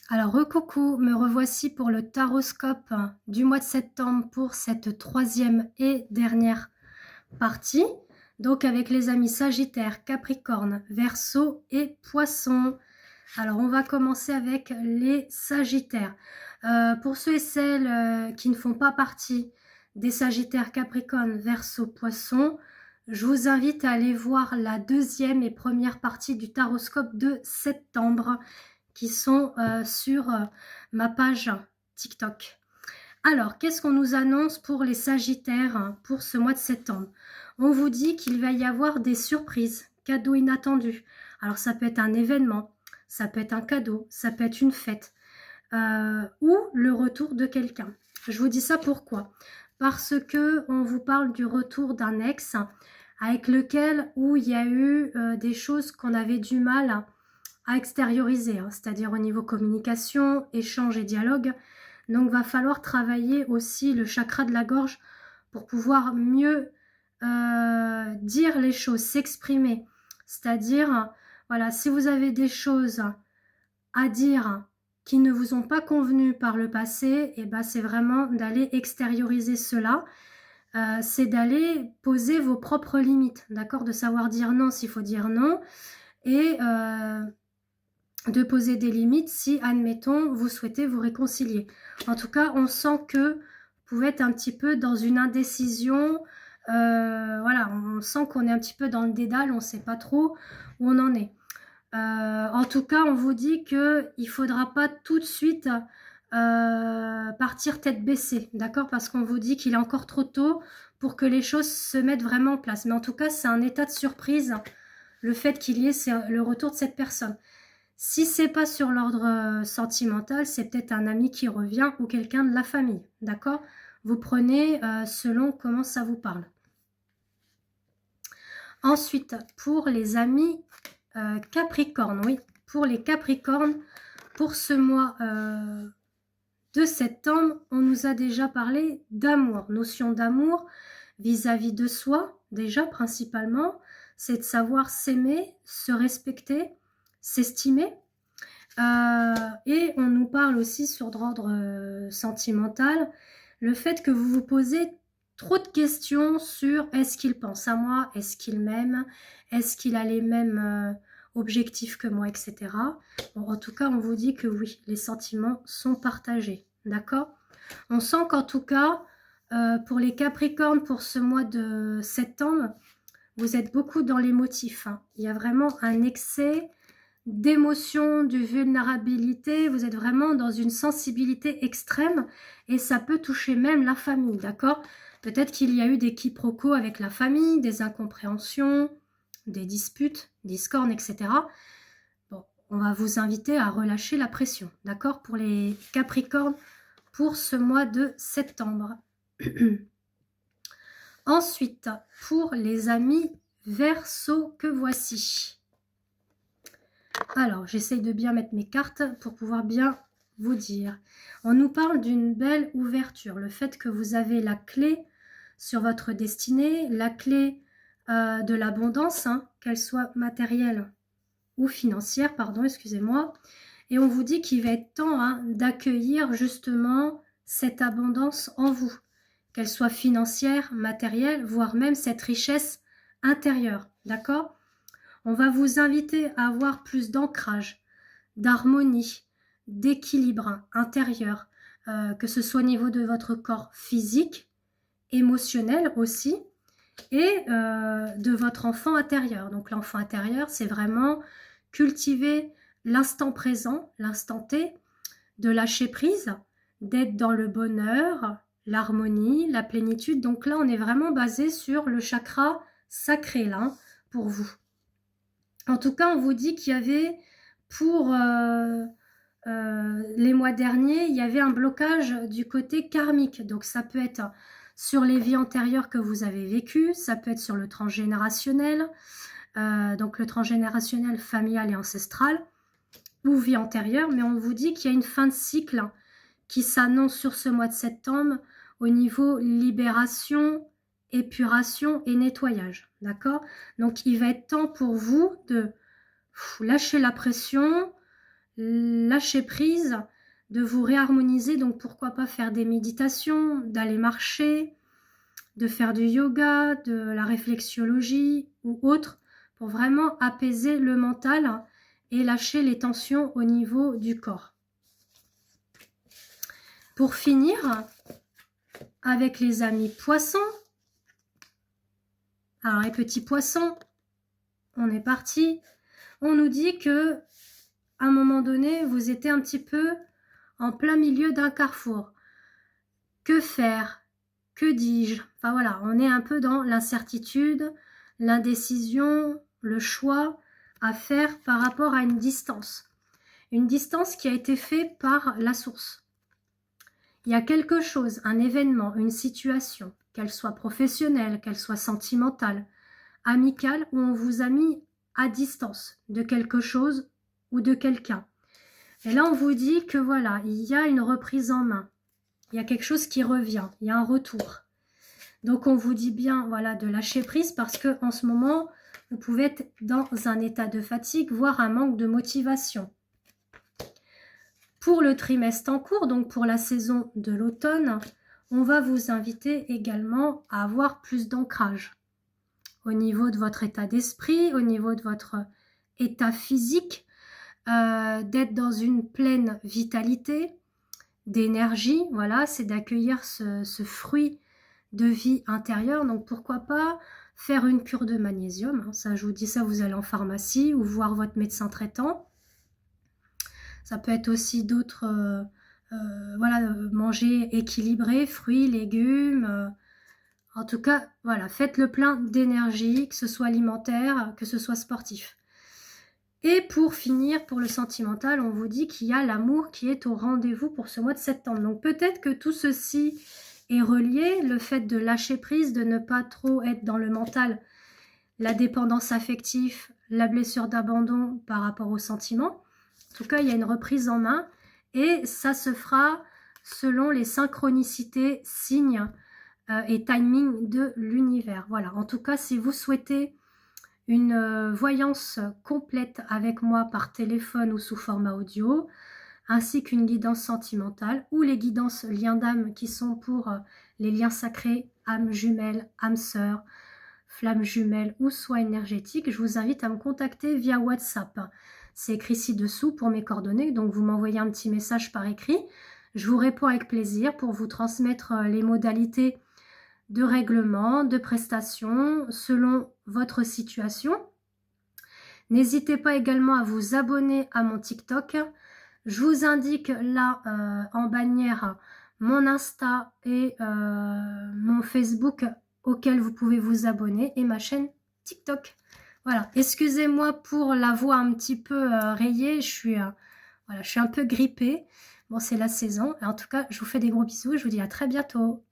Alors, recoucou, me revoici pour le taroscope du mois de septembre pour cette troisième et dernière partie. Donc, avec les amis Sagittaire, Capricorne, Verseau et Poisson. Alors, on va commencer avec les Sagittaires. Pour ceux et celles qui ne font pas partie des Sagittaires, Capricorne, Verseau, Poisson, je vous invite à aller voir la deuxième et première partie du taroscope de septembre qui sont sur ma page TikTok. Alors, qu'est-ce qu'on nous annonce pour les Sagittaires pour ce mois de septembre? On vous dit qu'il va y avoir des surprises, cadeaux inattendus. Alors, ça peut être un événement, ça peut être un cadeau, ça peut être une fête ou le retour de quelqu'un. Je vous dis ça pourquoi? Parce que on vous parle du retour d'un ex avec lequel où il y a eu des choses qu'on avait du mal à extérioriser, hein, c'est-à-dire au niveau communication, échange et dialogue. Donc, va falloir travailler aussi le chakra de la gorge pour pouvoir mieux dire les choses, s'exprimer. C'est-à-dire, voilà, si vous avez des choses à dire qui ne vous ont pas convenu par le passé, et ben c'est vraiment d'aller extérioriser cela. C'est d'aller poser vos propres limites, d'accord? De savoir dire non s'il faut dire non et de poser des limites si, admettons, vous souhaitez vous réconcilier. En tout cas, on sent que vous pouvez être un petit peu dans une indécision. Voilà, on sent qu'on est un petit peu dans le dédale, on ne sait pas trop où on en est. En tout cas, on vous dit qu'il ne faudra pas tout de suite partir tête baissée, d'accord? Parce qu'on vous dit qu'il est encore trop tôt pour que les choses se mettent vraiment en place. Mais en tout cas, c'est un état de surprise, le fait qu'il y ait le retour de cette personne. Si c'est pas sur l'ordre sentimental, c'est peut-être un ami qui revient ou quelqu'un de la famille, d'accord? Vous prenez selon comment ça vous parle. Ensuite, pour les amis Capricorne, oui, pour les Capricornes, pour ce mois de septembre, on nous a déjà parlé d'amour, notion d'amour vis-à-vis de soi, déjà principalement, c'est de savoir s'aimer, se respecter, s'estimer. Et on nous parle aussi sur d'ordre sentimental, le fait que vous vous posez trop de questions sur est-ce qu'il pense à moi, est-ce qu'il m'aime, est-ce qu'il a les mêmes objectifs que moi, etc. Bon, en tout cas, on vous dit que oui, les sentiments sont partagés, d'accord? On sent qu'en tout cas, pour les Capricornes, pour ce mois de septembre, vous êtes beaucoup dans l'émotif, hein. Il y a vraiment un excès d'émotion, de vulnérabilité, vous êtes vraiment dans une sensibilité extrême et ça peut toucher même la famille, d'accord? Peut-être qu'il y a eu des quiproquos avec la famille, des incompréhensions, des disputes, discordes, etc. Bon, on va vous inviter à relâcher la pression, d'accord? Pour les Capricornes, pour ce mois de septembre. Ensuite, pour les amis Verseau que voici. Alors, j'essaye de bien mettre mes cartes pour pouvoir bien vous dire. On nous parle d'une belle ouverture, le fait que vous avez la clé sur votre destinée, la clé de l'abondance, hein, qu'elle soit matérielle ou financière, pardon, excusez-moi. Et on vous dit qu'il va être temps hein, d'accueillir justement cette abondance en vous, qu'elle soit financière, matérielle, voire même cette richesse intérieure, d'accord? On va vous inviter à avoir plus d'ancrage, d'harmonie, d'équilibre intérieur, que ce soit au niveau de votre corps physique, émotionnel aussi, et de votre enfant intérieur. Donc l'enfant intérieur, c'est vraiment cultiver l'instant présent, l'instant T, de lâcher prise, d'être dans le bonheur, l'harmonie, la plénitude. Donc là, on est vraiment basé sur le chakra sacré, là, pour vous. En tout cas, on vous dit qu'il y avait, pour les mois derniers, il y avait un blocage du côté karmique. Donc, ça peut être sur les vies antérieures que vous avez vécues, ça peut être sur le transgénérationnel, donc le transgénérationnel familial et ancestral, ou vie antérieure, mais on vous dit qu'il y a une fin de cycle qui s'annonce sur ce mois de septembre au niveau libération, épuration et nettoyage, d'accord? Donc, il va être temps pour vous de lâcher la pression, lâcher prise, de vous réharmoniser. Donc pourquoi pas faire des méditations, d'aller marcher, de faire du yoga, de la réflexologie ou autre, pour vraiment apaiser le mental et lâcher les tensions au niveau du corps. Pour finir, avec les amis poissons, alors les petits poissons, on est parti. On nous dit que à un moment donné, vous étiez un petit peu en plein milieu d'un carrefour. Que faire? Que dis-je? Enfin voilà, on est un peu dans l'incertitude, l'indécision, le choix à faire par rapport à une distance. Une distance qui a été faite par la source. Il y a quelque chose, un événement, une situation, qu'elle soit professionnelle, qu'elle soit sentimentale, amicale, où on vous a mis à distance de quelque chose ou de quelqu'un. Et là, on vous dit que voilà, il y a une reprise en main. Il y a quelque chose qui revient, il y a un retour. Donc, on vous dit bien voilà, de lâcher prise parce qu'en ce moment, vous pouvez être dans un état de fatigue, voire un manque de motivation. Pour le trimestre en cours, donc pour la saison de l'automne, on va vous inviter également à avoir plus d'ancrage au niveau de votre état d'esprit, au niveau de votre état physique, d'être dans une pleine vitalité, d'énergie. Voilà, c'est d'accueillir ce fruit de vie intérieure. Donc pourquoi pas faire une cure de magnésium, hein. Ça, je vous dis ça, vous allez en pharmacie ou voir votre médecin traitant. Ça peut être aussi d'autres, voilà, manger équilibré, fruits, légumes. En tout cas, voilà, faites le plein d'énergie, que ce soit alimentaire, que ce soit sportif. Et pour finir, pour le sentimental, on vous dit qu'il y a l'amour qui est au rendez-vous pour ce mois de septembre. Donc peut-être que tout ceci est relié, le fait de lâcher prise, de ne pas trop être dans le mental, la dépendance affective, la blessure d'abandon par rapport aux sentiments. En tout cas, il y a une reprise en main et ça se fera selon les synchronicités, signes et timing de l'univers. Voilà, en tout cas, si vous souhaitez une voyance complète avec moi par téléphone ou sous format audio, ainsi qu'une guidance sentimentale ou les guidances liens d'âme qui sont pour les liens sacrés, âme jumelle, âme sœur, flamme jumelle ou soins énergétiques, je vous invite à me contacter via WhatsApp. C'est écrit ci-dessous pour mes coordonnées, donc vous m'envoyez un petit message par écrit. Je vous réponds avec plaisir pour vous transmettre les modalités de règlement, de prestation selon votre situation. N'hésitez pas également à vous abonner à mon TikTok. Je vous indique là en bannière mon Insta et mon Facebook auquel vous pouvez vous abonner et ma chaîne TikTok. Voilà, excusez-moi pour la voix un petit peu rayée, voilà, je suis un peu grippée. Bon, c'est la saison. Et en tout cas, je vous fais des gros bisous et je vous dis à très bientôt.